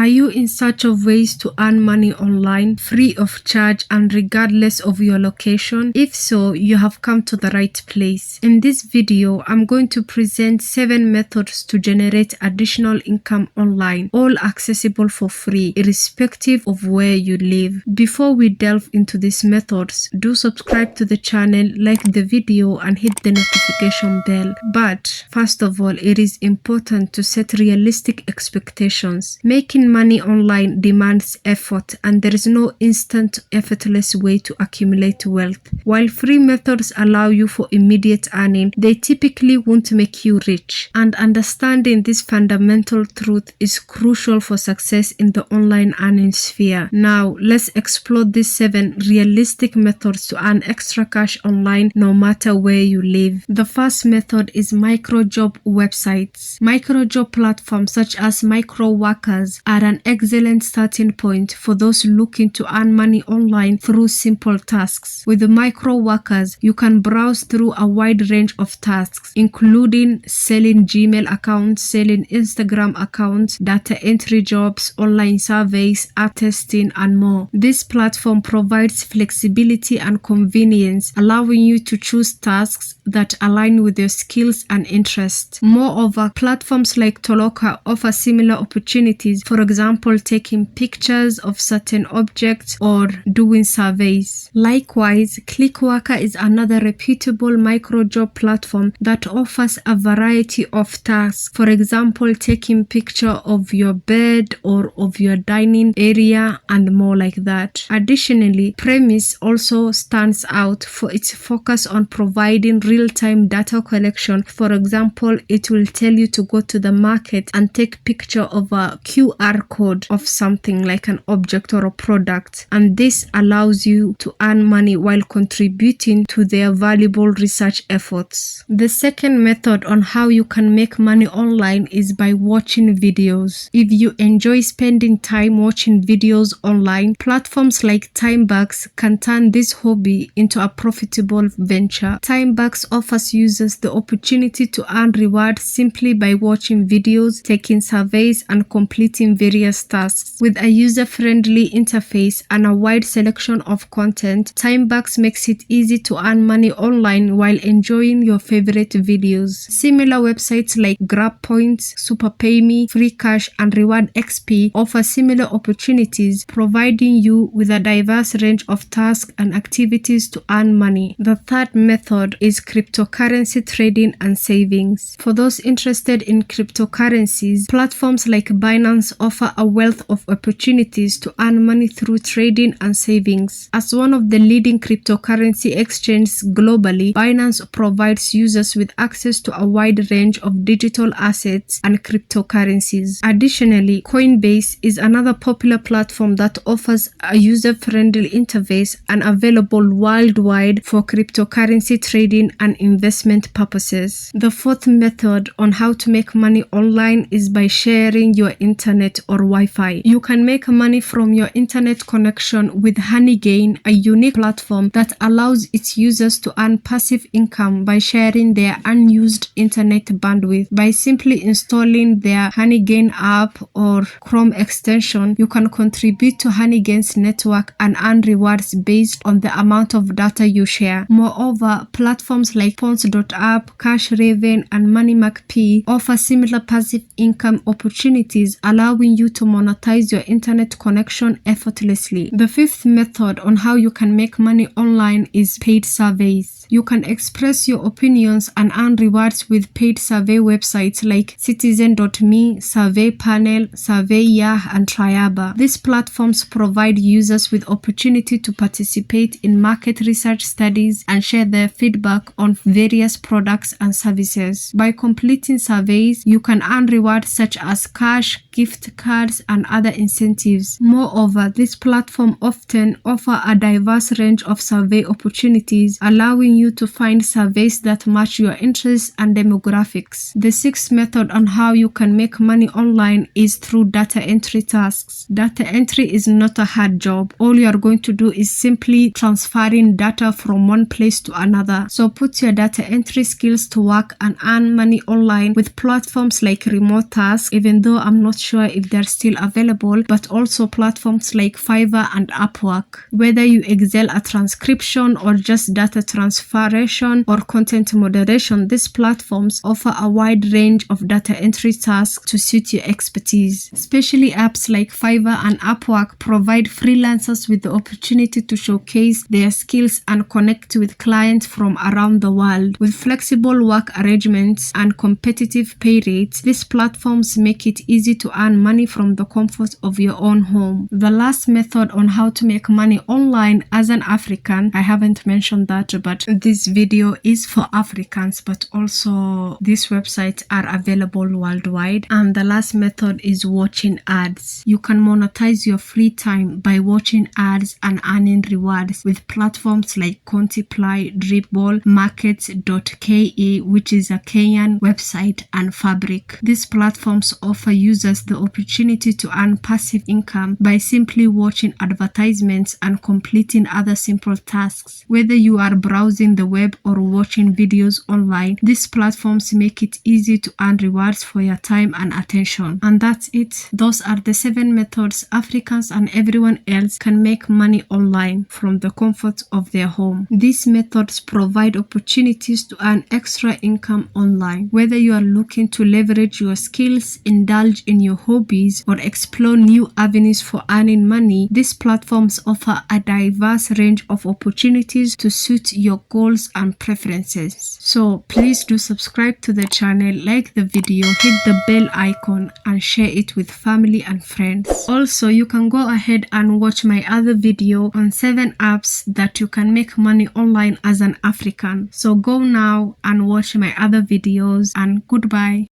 Are you in search of ways to earn money online, free of charge and regardless of your location? If so, you have come to the right place. In this video, I'm going to present 7 methods to generate additional income online, all accessible for free, irrespective of where you live. Before we delve into these methods, do subscribe to the channel, like the video and hit the notification bell. But first of all, it is important to set realistic expectations. Making money online demands effort, and there is no instant, effortless way to accumulate wealth. While free methods allow you for immediate earning, they typically won't make you rich. And understanding this fundamental truth is crucial for success in the online earning sphere. Now, let's explore these 7 realistic methods to earn extra cash online no matter where you live. The first method is micro-job websites. Micro-job platforms such as micro workers are an excellent starting point for those looking to earn money online through simple tasks. With the micro workers, you can browse through a wide range of tasks, including selling Gmail accounts, selling Instagram accounts, data entry jobs, online surveys, art testing, and more. This platform provides flexibility and convenience, allowing you to choose tasks that align with your skills and interests. Moreover, platforms like Toloka offer similar opportunities, for example, taking pictures of certain objects or doing surveys. Likewise, Clickworker is another reputable micro-job platform that offers a variety of tasks, for example, taking picture of your bed or of your dining area and more like that. Additionally, Premise also stands out for its focus on providing real-time data collection. For example, it will tell you to go to the market and take picture of a QR code of something like an object or a product, and this allows you to earn money while contributing to their valuable research efforts. The second method on how you can make money online is by watching videos. If you enjoy spending time watching videos online, platforms like Timebucks can turn this hobby into a profitable venture. Timebucks offers users the opportunity to earn rewards simply by watching videos, taking surveys, and completing various tasks. With a user-friendly interface and a wide selection of content, Timebucks makes it easy to earn money online while enjoying your favorite videos. Similar websites like GrabPoints, SuperPayMe, FreeCash, and Reward XP offer similar opportunities, providing you with a diverse range of tasks and activities to earn money. The third method is cryptocurrency trading and savings. For those interested in cryptocurrencies, platforms like Binance offer a wealth of opportunities to earn money through trading and savings. As one of the leading cryptocurrency exchanges globally, Binance provides users with access to a wide range of digital assets and cryptocurrencies. Additionally, Coinbase is another popular platform that offers a user-friendly interface and available worldwide for cryptocurrency trading and investment purposes. The fourth method on how to make money online is by sharing your internet or Wi-Fi. You can make money from your internet connection with Honeygain, a unique platform that allows its users to earn passive income by sharing their unused internet bandwidth. By simply installing their Honeygain app or Chrome extension, you can contribute to Honeygain's network and earn rewards based on the amount of data you share. Moreover, platforms like Pons.app, CashRaven, and MoneyMacP offer similar passive income opportunities, allowing you to monetize your internet connection effortlessly. The fifth method on how you can make money online is paid surveys. You can express your opinions and earn rewards with paid survey websites like Citizen.me, SurveyPanel, Surveyor, and Triaba. These platforms provide users with opportunity to participate in market research studies and share their feedback on various products and services. By completing surveys, you can earn rewards such as cash, gift cards, and other incentives. Moreover, this platform often offer a diverse range of survey opportunities, allowing you to find surveys that match your interests and demographics. The sixth method on how you can make money online is through data entry tasks. Data entry is not a hard job. All you are going to do is simply transferring data from one place to another. So put your data entry skills to work and earn money online with platforms like Remote Task. Even though I'm not sure if they're still available, but also platforms like Fiverr and Upwork. Whether you excel at transcription or just data transformation or content moderation, these platforms offer a wide range of data entry tasks to suit your expertise. Especially apps like Fiverr and Upwork provide freelancers with the opportunity to showcase their skills and connect with clients from around the world. With flexible work arrangements and competitive pay rates, these platforms make it easy to earn money from the comfort of your own home. The last method on how to make money online as an African, I haven't mentioned that, but this video is for Africans, but also these websites are available worldwide. And the last method is watching ads. You can monetize your free time by watching ads and earning rewards with platforms like Contiply, Dripball, Markets.ke, which is a Kenyan website, and Fabric. These platforms offer users the opportunity to earn passive income by simply watching advertisements and completing other simple tasks. Whether you are browsing the web or watching videos online, these platforms make it easy to earn rewards for your time and attention. And that's it. Those are the 7 methods Africans and everyone else can make money online from the comfort of their home. These methods provide opportunities to earn extra income online. Whether you are looking to leverage your skills, indulge in your hobbies, or explore new avenues for earning money, these platforms offer a diverse range of opportunities to suit your goals and preferences. So please do subscribe to the channel, like the video, hit the bell icon, and share it with family and friends. Also, you can go ahead and watch my other video on 7 apps that you can make money online as an African. So go now and watch my other videos, and goodbye.